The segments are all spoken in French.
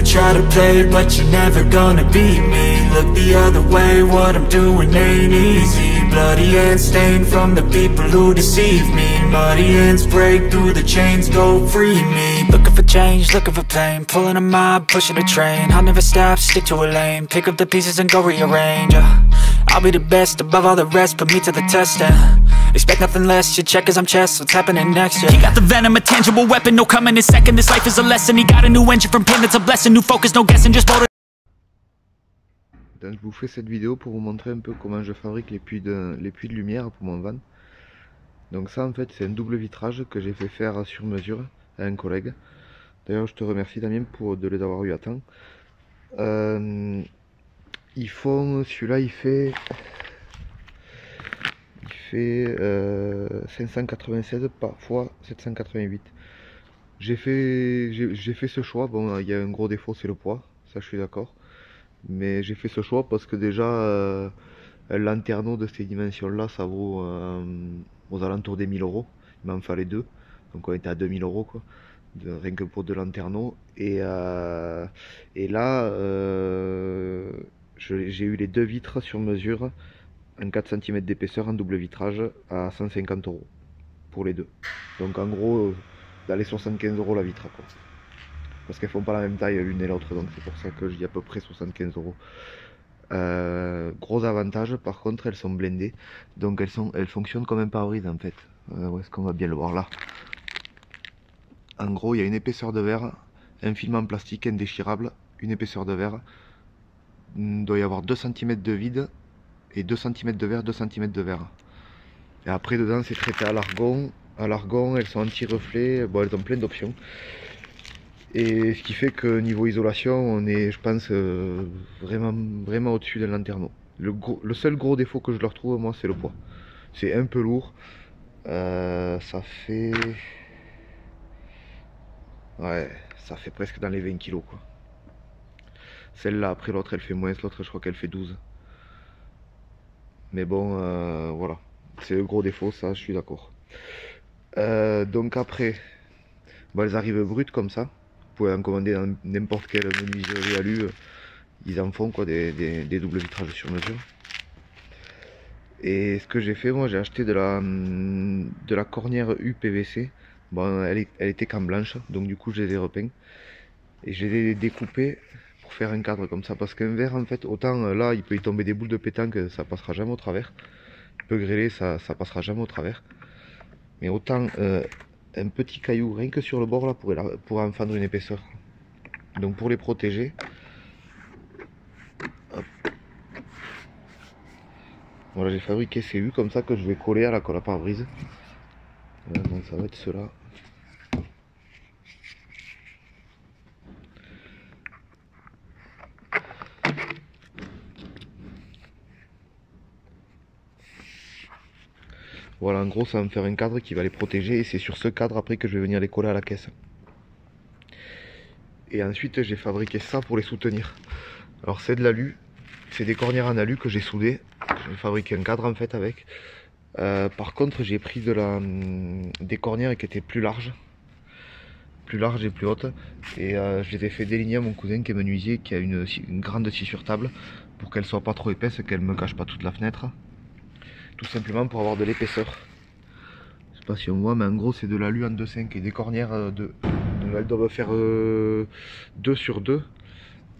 try to play, but you're never gonna beat me. Look the other way, what I'm doing ain't easy. Bloody hands stained from the people who deceive me. Muddy hands break through the chains, go free me. Looking for change, looking for pain, pulling a mob, pushing a train. I'll never stop, stick to a lane, pick up the pieces and go rearrange. I'll be the best above all the rest, put me to the test and expect nothing less, your check is I'm chess, what's happening next, yeah. He got the venom, a tangible weapon, no coming in second. This life is a lesson, he got a new engine from pain, it's a blessing. New focus, no guessing, just vote. Donc je vous fais cette vidéo pour vous montrer un peu comment je fabrique les puits de lumière pour mon van. Donc ça en fait c'est un double vitrage que j'ai fait faire sur mesure à un collègue. D'ailleurs je te remercie Damien de les avoir eu à temps. Celui-là il fait 596 fois 788. J'ai fait ce choix, bon il y a un gros défaut, c'est le poids, ça je suis d'accord. Mais j'ai fait ce choix parce que déjà un lanterneau de ces dimensions là ça vaut aux alentours des 1000 euros. Il m'en fallait deux, donc on était à 2000 euros quoi, rien que pour deux lanterneaux. Et là j'ai eu les deux vitres sur mesure, un 4 cm d'épaisseur en double vitrage à 150 euros pour les deux. Donc en gros dans les 75 euros la vitre quoi. Parce qu'elles font pas la même taille l'une et l'autre, donc c'est pour ça que je dis à peu près 75 euros. Gros avantage, par contre, elles sont blindées, donc elles fonctionnent comme un pare-brise en fait. Où est-ce qu'on va bien le voir là? En gros, il y a une épaisseur de verre, un film en plastique indéchirable, une épaisseur de verre. Il doit y avoir 2 cm de vide et 2 cm de verre, 2 cm de verre. Et après, dedans, c'est traité à l'argon. À l'argon, elles sont anti-reflet, bon, elles ont plein d'options. Et ce qui fait que niveau isolation, on est, je pense, vraiment au-dessus d'un lanterneau. Le seul gros défaut que je leur trouve, moi, c'est le poids. C'est un peu lourd. Ça fait presque dans les 20 kg quoi. Celle-là, après l'autre, elle fait moins. L'autre, je crois qu'elle fait 12. Mais bon, voilà. C'est le gros défaut, ça, je suis d'accord. Donc après, bon, elles arrivent brutes comme ça. Vous pouvez en commander dans n'importe quelle menuiserie alu, ils en font quoi, des doubles vitrages sur mesure. Et ce que j'ai fait, moi j'ai acheté de la cornière UPVC. Bon, elle était qu'en blanche, donc du coup je les ai repeints. Et je les ai découpés pour faire un cadre comme ça. Parce qu'un verre en fait, autant là il peut y tomber des boules de pétanque, ça passera jamais au travers. Il peut grêler, ça passera jamais au travers. Mais autant un petit caillou, rien que sur le bord là, pourrait en fendre une épaisseur. Donc pour les protéger, hop. Voilà, j'ai fabriqué ces U comme ça que je vais coller à la colle à pare-brise. Voilà, donc ça va être cela. Voilà, en gros ça va me faire un cadre qui va les protéger et c'est sur ce cadre après que je vais venir les coller à la caisse. Et ensuite j'ai fabriqué ça pour les soutenir. Alors c'est de l'alu, c'est des cornières en alu que j'ai soudées. J'ai fabriqué un cadre en fait avec. Par contre j'ai pris des cornières qui étaient plus larges et plus hautes. Et je les ai fait déligner à mon cousin qui est menuisier, qui a une grande scie sur table, pour qu'elle soit pas trop épaisse, qu'elle me cache pas toute la fenêtre. Tout simplement pour avoir de l'épaisseur. Je sais pas si on voit, mais en gros c'est de l'alu en 2,5 et des cornières elles doivent faire 2 sur 2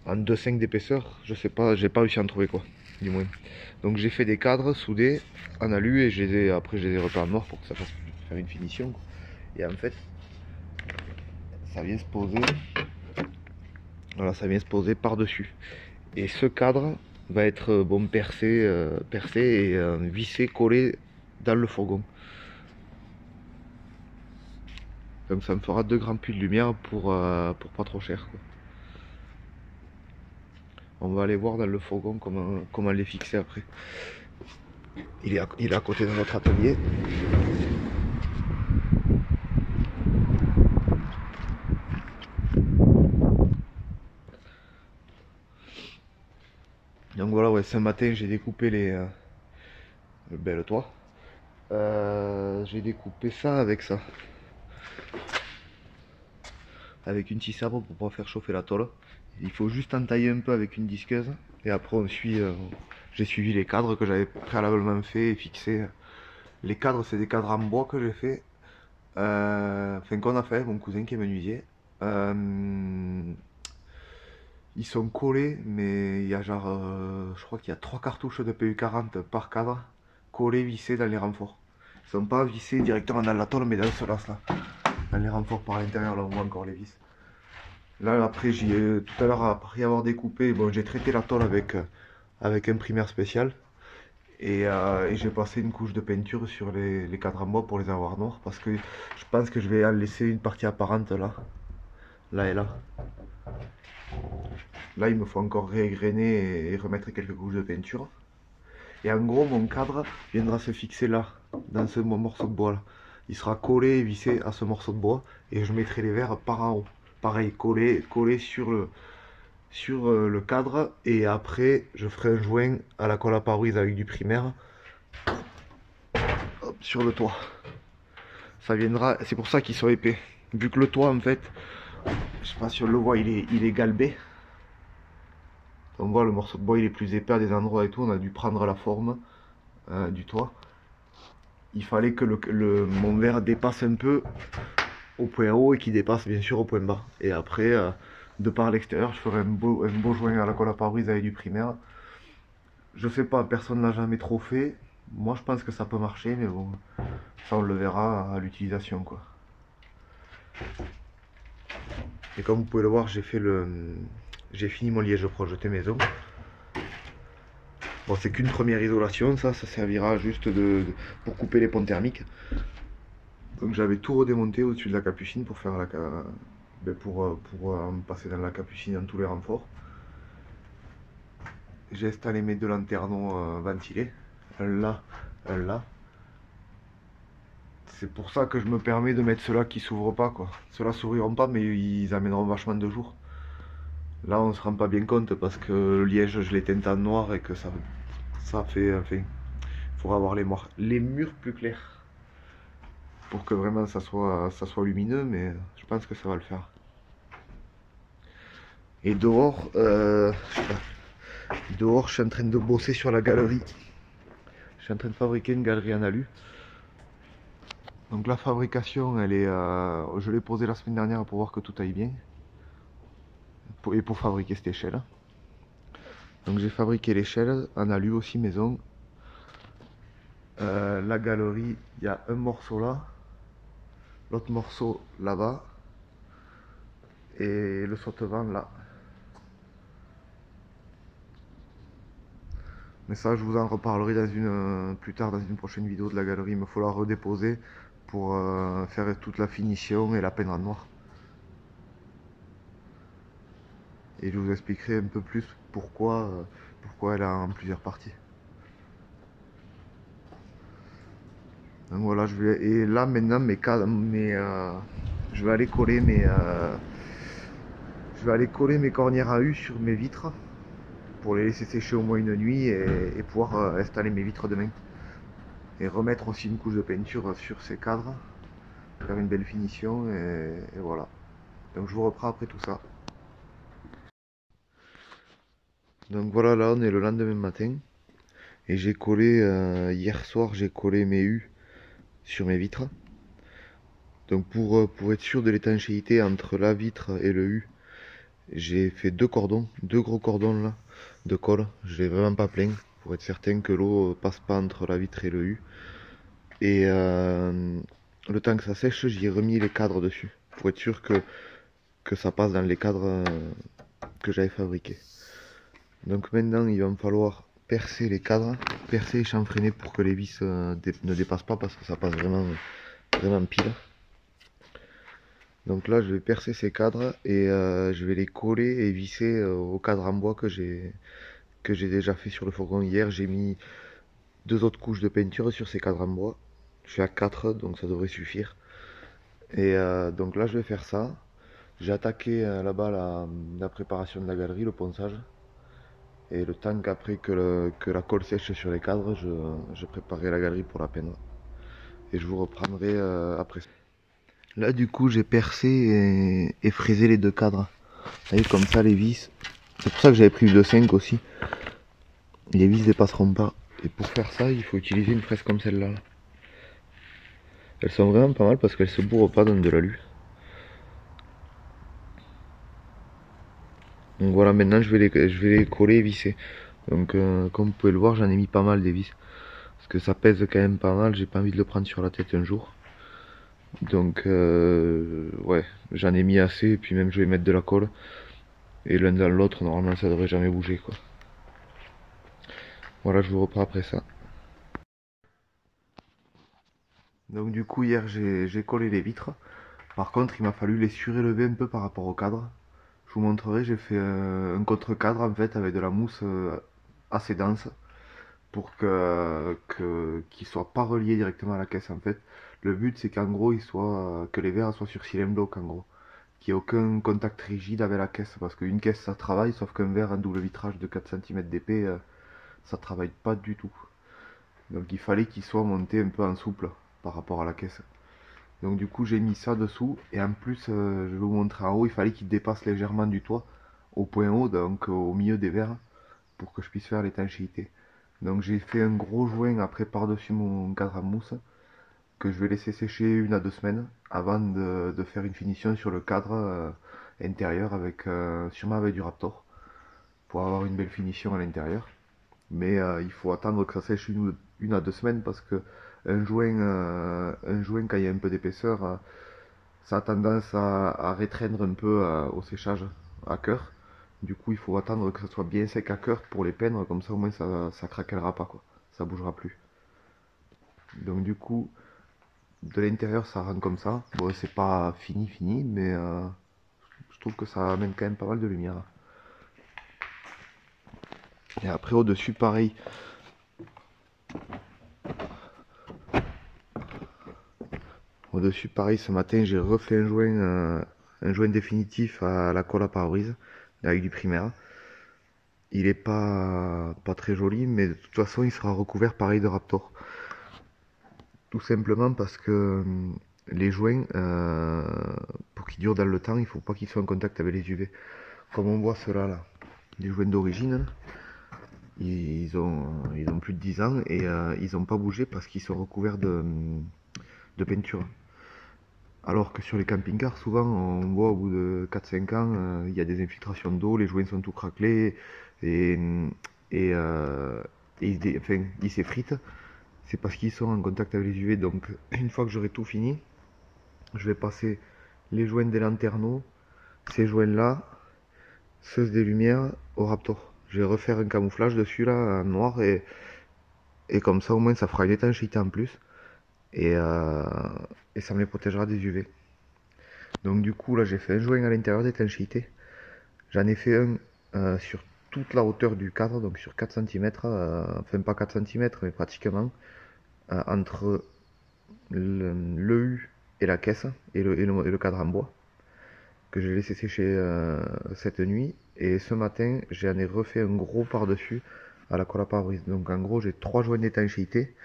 en 2,5 d'épaisseur. Je sais pas, j'ai pas réussi à en trouver quoi, du moins. Donc j'ai fait des cadres soudés en alu et après je les ai repeints en noir pour que ça fasse faire une finition quoi. Et en fait ça vient se poser, voilà, ça vient se poser par dessus. Et ce cadre va être bon percé et vissé, collé dans le fourgon. Donc ça me fera 2 grands puits de lumière pour pas trop cher quoi. On va aller voir dans le fourgon comment les fixer après. Il est à côté de notre atelier. Donc voilà, ouais, ce matin j'ai découpé le toit. J'ai découpé ça avec ça. avec une scie sabre pour pouvoir faire chauffer la tôle. Il faut juste entailler un peu avec une disqueuse et après on suit, j'ai suivi les cadres que j'avais préalablement fait et fixé. Les cadres, c'est des cadres en bois que j'ai fait, enfin qu'on a fait, mon cousin qui est menuisier. Ils sont collés, mais il y a genre, je crois qu'il y a 3 cartouches de PU40 par cadre, collés, vissés dans les renforts. Ils sont pas vissés directement dans la tôle, mais dans ce lace là, dans les renforts par l'intérieur, là on voit encore les vis. Là après, tout à l'heure, après avoir découpé, bon, j'ai traité la tôle avec un primaire spécial. Et j'ai passé une couche de peinture sur les cadres en bois pour les avoir noirs, parce que je pense que je vais en laisser une partie apparente là et là. Là, il me faut encore réégrainer et remettre quelques couches de peinture. Et en gros, mon cadre viendra se fixer là, dans ce morceau de bois là. Il sera collé et vissé à ce morceau de bois, et je mettrai les verres par en haut. Pareil, collé sur le cadre, et après je ferai un joint à la colle à pare-brise avec du primaire. Hop, sur le toit. Ça viendra, c'est pour ça qu'ils sont épais. Vu que le toit en fait, je sais pas si on le voit, il est galbé. On voit le morceau de bois il est plus épais à des endroits et tout, on a dû prendre la forme du toit. Il fallait que mon verre dépasse un peu au point haut et qu'il dépasse bien sûr au point bas. Et après, de par l'extérieur, je ferai un beau joint à la colle à pare-brise avec du primaire. Je sais pas, personne n'a jamais trop fait. Moi je pense que ça peut marcher, mais bon, ça on le verra à l'utilisation quoi. Et comme vous pouvez le voir, j'ai fini mon liège projeté maison. Bon, c'est qu'une première isolation, ça servira juste pour couper les ponts thermiques. Donc j'avais tout redémonté au-dessus de la capucine pour faire pour passer dans la capucine dans tous les renforts. J'ai installé mes 2 lanternons ventilés, un là, un là. C'est pour ça que je me permets de mettre ceux-là qui s'ouvrent pas quoi. Ceux-là s'ouvriront pas, mais ils amèneront vachement de jours. Là on se rend pas bien compte parce que le liège je l'ai teinté en noir et que ça fait, enfin, il faudra avoir les murs plus clairs pour que vraiment ça soit lumineux, mais je pense que ça va le faire. Et dehors, je suis en train de bosser sur la galerie. Je suis en train de fabriquer une galerie en alu. Donc la fabrication, elle est, je l'ai posée la semaine dernière pour voir que tout aille bien. Et pour fabriquer cette échelle. Donc j'ai fabriqué l'échelle en alu aussi maison. La galerie, il y a un morceau là, l'autre morceau là-bas et le saute-vent là. Mais ça je vous en reparlerai plus tard dans une prochaine vidéo de la galerie. Il me faut la redéposer pour faire toute la finition et la peindre en noir. Et je vous expliquerai un peu plus pourquoi elle a en plusieurs parties. Donc voilà, et là maintenant je vais aller coller mes cornières à U sur mes vitres pour les laisser sécher au moins une nuit et pouvoir installer mes vitres demain. Et remettre aussi une couche de peinture sur ces cadres, faire une belle finition et voilà. Donc je vous reprends après tout ça. Donc voilà, là on est le lendemain matin et j'ai collé, hier soir j'ai collé mes U sur mes vitres. Donc pour être sûr de l'étanchéité entre la vitre et le U, j'ai fait 2 gros cordons là de colle. Je l'ai vraiment pas plein pour être certain que l'eau passe pas entre la vitre et le U. Et le temps que ça sèche, j'y ai remis les cadres dessus pour être sûr que ça passe dans les cadres que j'avais fabriqués. Donc maintenant il va me falloir percer les cadres, percer et chanfreiner pour que les vis ne dépassent pas parce que ça passe vraiment pile. Donc là je vais percer ces cadres et je vais les coller et visser au cadre en bois que j'ai déjà fait sur le fourgon hier. J'ai mis 2 autres couches de peinture sur ces cadres en bois. Je suis à 4 donc ça devrait suffire. Et donc là je vais faire ça. J'ai attaqué là-bas la préparation de la galerie, le ponçage. Et le temps qu'après que la colle sèche sur les cadres, je préparerai la galerie pour la peindre. Et je vous reprendrai après. Là du coup j'ai percé et fraisé les deux cadres. Vous voyez comme ça les vis. C'est pour ça que j'avais pris le 2,5 aussi. Les vis dépasseront pas. Et pour faire ça il faut utiliser une fraise comme celle-là. Elles sont vraiment pas mal parce qu'elles se bourrent pas dans de l'alu. Donc voilà, maintenant je vais les coller et visser. Donc comme vous pouvez le voir, j'en ai mis pas mal des vis. Parce que ça pèse quand même pas mal, j'ai pas envie de le prendre sur la tête un jour. Donc ouais, j'en ai mis assez et puis même je vais mettre de la colle. Et l'un dans l'autre, normalement ça devrait jamais bouger quoi. Voilà, je vous reprends après ça. Donc du coup hier j'ai collé les vitres. Par contre il m'a fallu les surélever un peu par rapport au cadre. Je vous montrerai, j'ai fait un contre-cadre en fait avec de la mousse assez dense pour qu'il soit pas relié directement à la caisse en fait. Le but c'est qu'en gros que les verres soient sur cylindre bloc en gros. Qu'il n'y ait aucun contact rigide avec la caisse parce qu'une caisse ça travaille sauf qu'un verre en double vitrage de 4 cm d'épais ça travaille pas du tout. Donc il fallait qu'il soit monté un peu en souple par rapport à la caisse. Donc du coup j'ai mis ça dessous et en plus je vais vous montrer en haut, il fallait qu'il dépasse légèrement du toit au point haut, donc au milieu des verres pour que je puisse faire l'étanchéité. Donc j'ai fait un gros joint après par-dessus mon cadre en mousse que je vais laisser sécher 1 à 2 semaines avant de faire une finition sur le cadre intérieur avec sûrement avec du Raptor pour avoir une belle finition à l'intérieur. Mais il faut attendre que ça sèche 1 à 2 semaines parce que un joint quand il y a un peu d'épaisseur, ça a tendance à rétreindre un peu au séchage à cœur. Du coup, il faut attendre que ça soit bien sec à cœur pour les peindre, comme ça au moins ça craquera pas quoi, ça bougera plus. Donc du coup, de l'intérieur ça rend comme ça. Bon, c'est pas fini, mais je trouve que ça amène quand même pas mal de lumière. Et après au-dessus, pareil. Au-dessus, pareil, ce matin, j'ai refait un joint définitif à la colle à pare-brise avec du primaire. Il est pas très joli, mais de toute façon, il sera recouvert pareil de Raptor. Tout simplement parce que les joints, pour qu'ils durent dans le temps, il faut pas qu'ils soient en contact avec les UV. Comme on voit ceux-là, là, les joints d'origine, ils ont plus de 10 ans et ils n'ont pas bougé parce qu'ils sont recouverts de peinture. Alors que sur les camping-cars, souvent, on voit au bout de 4-5 ans, il y a des infiltrations d'eau, les joints sont tout craquelés et, et, euh, enfin, ils s'effritent. C'est parce qu'ils sont en contact avec les UV. Donc, une fois que j'aurai tout fini, je vais passer les joints des lanterneaux, ces joints-là, ceux des lumières au Raptor. Je vais refaire un camouflage dessus là, en noir, et comme ça, au moins, ça fera une étanchéité en plus. Et, euh, et ça me les protégera des UV. Donc du coup là j'ai fait un joint à l'intérieur d'étanchéité. J'en ai fait un sur toute la hauteur du cadre, donc sur 4 cm, enfin pas 4 cm mais pratiquement, entre le U et la caisse et le cadre en bois, que j'ai laissé sécher cette nuit. Et ce matin j'en ai refait un gros par-dessus à la colle à pare-brise. Donc en gros j'ai 3 joints d'étanchéité,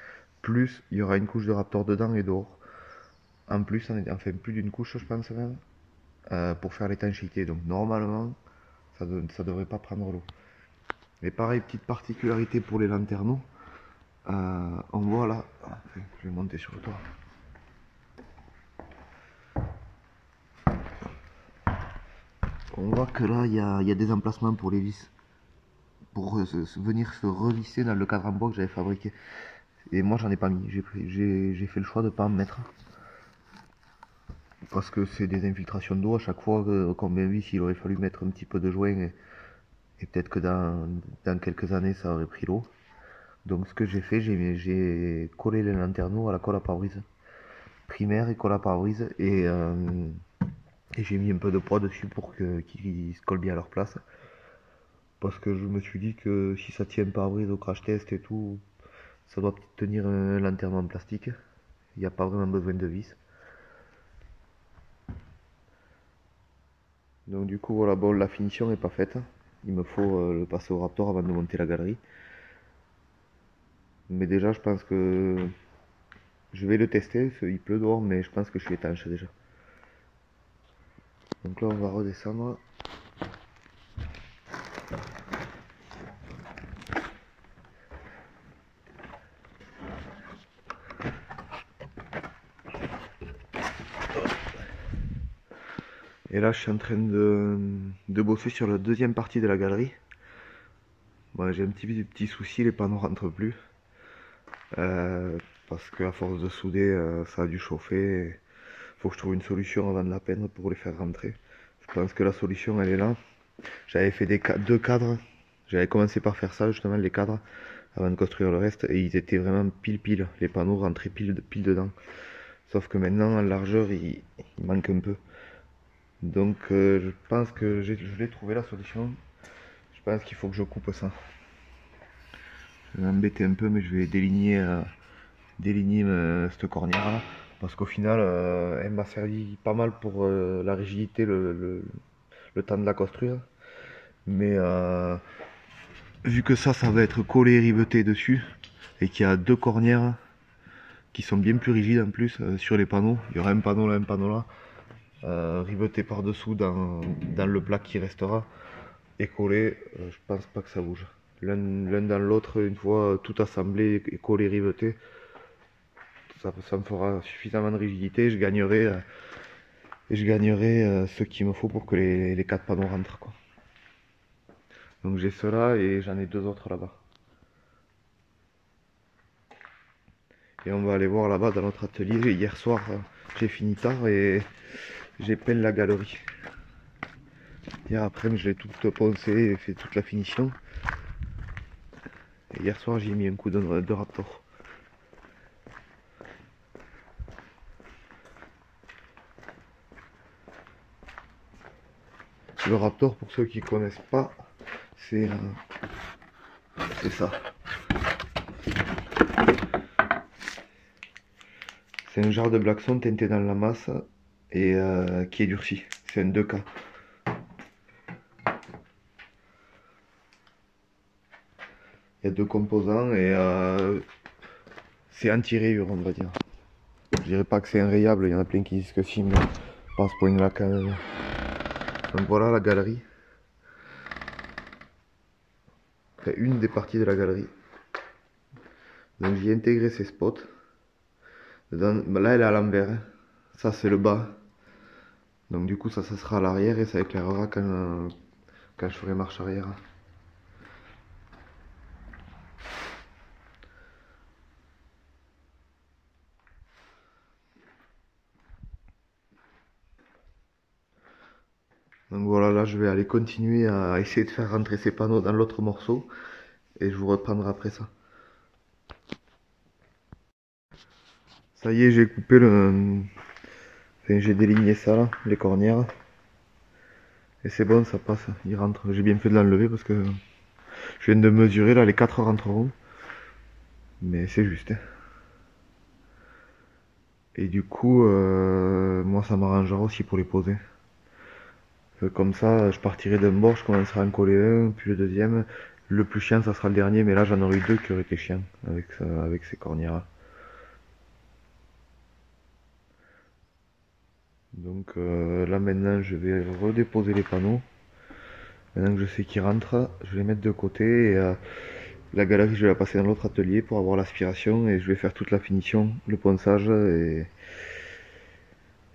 plus il y aura une couche de Raptor dedans et dehors. En plus, enfin plus d'une couche je pense même. Pour faire l'étanchéité. Donc normalement, ça devrait pas prendre l'eau. Mais pareil, petite particularité pour les lanterneaux. On voit là, enfin, je vais monter sur le toit. On voit que là, il y a des emplacements pour les vis. Pour venir se revisser dans le cadre en bois que j'avais fabriqué. Et moi, j'en ai pas mis. J'ai fait le choix de pas en mettre. Parce que c'est des infiltrations d'eau à chaque fois qu'on met un vis, il aurait fallu mettre un petit peu de joint. Et peut-être que dans quelques années, ça aurait pris l'eau. Donc ce que j'ai fait, j'ai collé les lanterneaux à la colle à pare-brise. Primaire et colle à pare-brise. Et j'ai mis un peu de poids dessus pour qu'ils se collent bien à leur place. Parce que je me suis dit que si ça tient pare-brise au crash test et tout, ça doit peut-être tenir un lanterneau en plastique. Il n'y a pas vraiment besoin de vis. Donc du coup voilà, bon, la finition n'est pas faite. Il me faut le passer au Raptor avant de monter la galerie. Mais déjà je pense que je vais le tester, il pleut dehors, mais je pense que je suis étanche déjà. Donc là on va redescendre. Et là je suis en train de bosser sur la deuxième partie de la galerie. Bon, j'ai un petit souci, les panneaux rentrent plus. Parce qu'à force de souder, ça a dû chauffer. Faut que je trouve une solution avant de la peindre pour les faire rentrer. Je pense que la solution elle est là. J'avais fait deux cadres. J'avais commencé par faire ça justement, les cadres, avant de construire le reste. Et ils étaient vraiment pile. Les panneaux rentraient pile dedans. Sauf que maintenant en largeur il manque un peu. Donc je pense que je l'ai trouvé la solution. Je pense qu'il faut que je coupe ça. Je vais m'embêter un peu mais je vais déligner cette cornière là. Parce qu'au final elle m'a servi pas mal pour la rigidité, le temps de la construire. Mais vu que ça va être collé et riveté dessus, et qu'il y a deux cornières qui sont bien plus rigides en plus sur les panneaux, il y aura un panneau là, riveté par dessous dans le plaque qui restera, et collé, je pense pas que ça bouge. L'un dans l'autre, une fois tout assemblé et collé, riveté, ça me fera suffisamment de rigidité, je gagnerai ce qu'il me faut pour que les quatre panneaux rentrent, quoi. Donc j'ai cela et j'en ai deux autres là-bas. Et on va aller voir là-bas dans notre atelier. Hier soir, j'ai fini tard et j'ai peint la galerie. Hier après-midi, je l'ai toute poncé et fait toute la finition. Et hier soir, j'ai mis un coup de Raptor. Le Raptor, pour ceux qui ne connaissent pas, c'est ça. C'est un genre de blackson teinté dans la masse et qui est durci. C'est un 2K. Il y a deux composants et c'est anti-rayure, on va dire. Je dirais pas que c'est enrayable, il y en a plein qui disent que si, mais pas à ce point-là quand même. Donc voilà la galerie. Enfin, une des parties de la galerie. Donc j'y ai intégré ces spots. Là elle est à l'envers. Hein. Ça c'est le bas. Donc du coup ça sera à l'arrière et ça éclairera quand je ferai marche arrière. Donc voilà, là je vais aller continuer à essayer de faire rentrer ces panneaux dans l'autre morceau et je vous reprendrai après ça. Ça y est, j'ai coupé enfin, j'ai déligné ça là, les cornières. Et c'est bon, ça passe, il rentre. J'ai bien fait de l'enlever parce que je viens de mesurer là, les 4 rentreront. Mais c'est juste. Hein. Et du coup, moi ça m'arrangera aussi pour les poser. Comme ça, je partirai d'un bord, je commencerai à en coller un, puis le deuxième. Le plus chiant, ça sera le dernier, mais là j'en aurai eu deux qui auraient été chiants avec ces cornières. Donc là maintenant, je vais redéposer les panneaux. Maintenant que je sais qu'ils rentrent, je vais les mettre de côté et la galerie, je vais la passer dans l'autre atelier pour avoir l'aspiration et je vais faire toute la finition, le ponçage et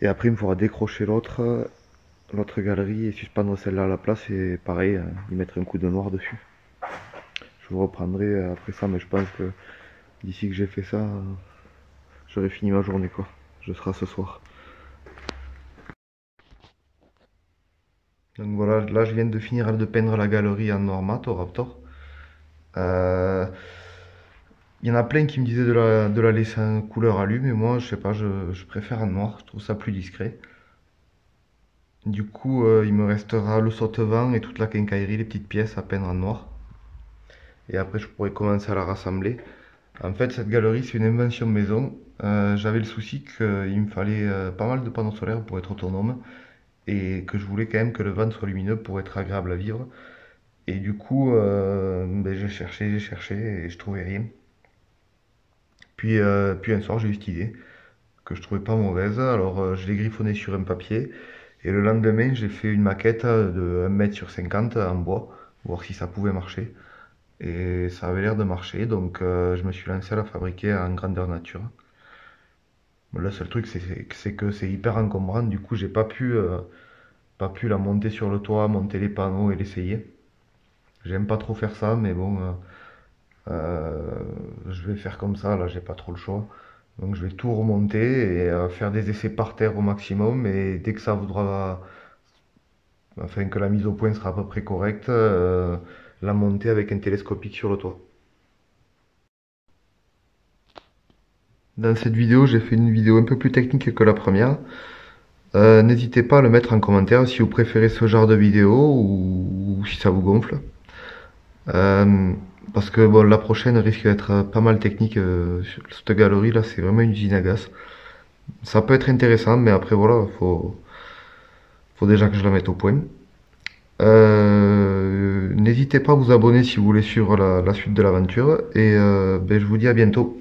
après il me faudra décrocher l'autre galerie et suspendre celle-là à la place et pareil, y mettre un coup de noir dessus. Je vous reprendrai après ça, mais je pense que d'ici que j'ai fait ça, j'aurai fini ma journée quoi. Je serai ce soir. Donc voilà, là je viens de finir de peindre la galerie en noir mat au Raptor. Il y en a plein qui me disaient de la laisser en couleur alu, mais moi je sais pas, je préfère en noir, je trouve ça plus discret. Du coup, il me restera le saute-vent et toute la quincaillerie, les petites pièces à peindre en noir. Et après, je pourrais commencer à la rassembler. En fait, cette galerie, c'est une invention maison. J'avais le souci qu'il me fallait pas mal de panneaux solaires pour être autonome. Et que je voulais quand même que le vent soit lumineux pour être agréable à vivre. Et du coup, ben, j'ai cherché et je trouvais rien. Puis un soir, j'ai eu cette idée que je trouvais pas mauvaise. Alors, je l'ai griffonné sur un papier. Et le lendemain, j'ai fait une maquette de 1 m sur 50 en bois, voir si ça pouvait marcher. Et ça avait l'air de marcher, donc je me suis lancé à la fabriquer en grandeur nature. Le seul truc, c'est que c'est hyper encombrant, du coup, j'ai pas pu la monter sur le toit, monter les panneaux et l'essayer. J'aime pas trop faire ça, mais bon, je vais faire comme ça, là, j'ai pas trop le choix. Donc je vais tout remonter et faire des essais par terre au maximum, et dès que ça voudra, enfin que la mise au point sera à peu près correcte, la monter avec un télescopique sur le toit. Dans cette vidéo, j'ai fait une vidéo un peu plus technique que la première. N'hésitez pas à le mettre en commentaire si vous préférez ce genre de vidéo ou si ça vous gonfle. Parce que bon, la prochaine risque d'être pas mal technique. Sur cette galerie là, c'est vraiment une usine à gaz. Ça peut être intéressant, mais après voilà, faut déjà que je la mette au point. N'hésitez pas à vous abonner si vous voulez suivre la suite de l'aventure. Et ben, je vous dis à bientôt.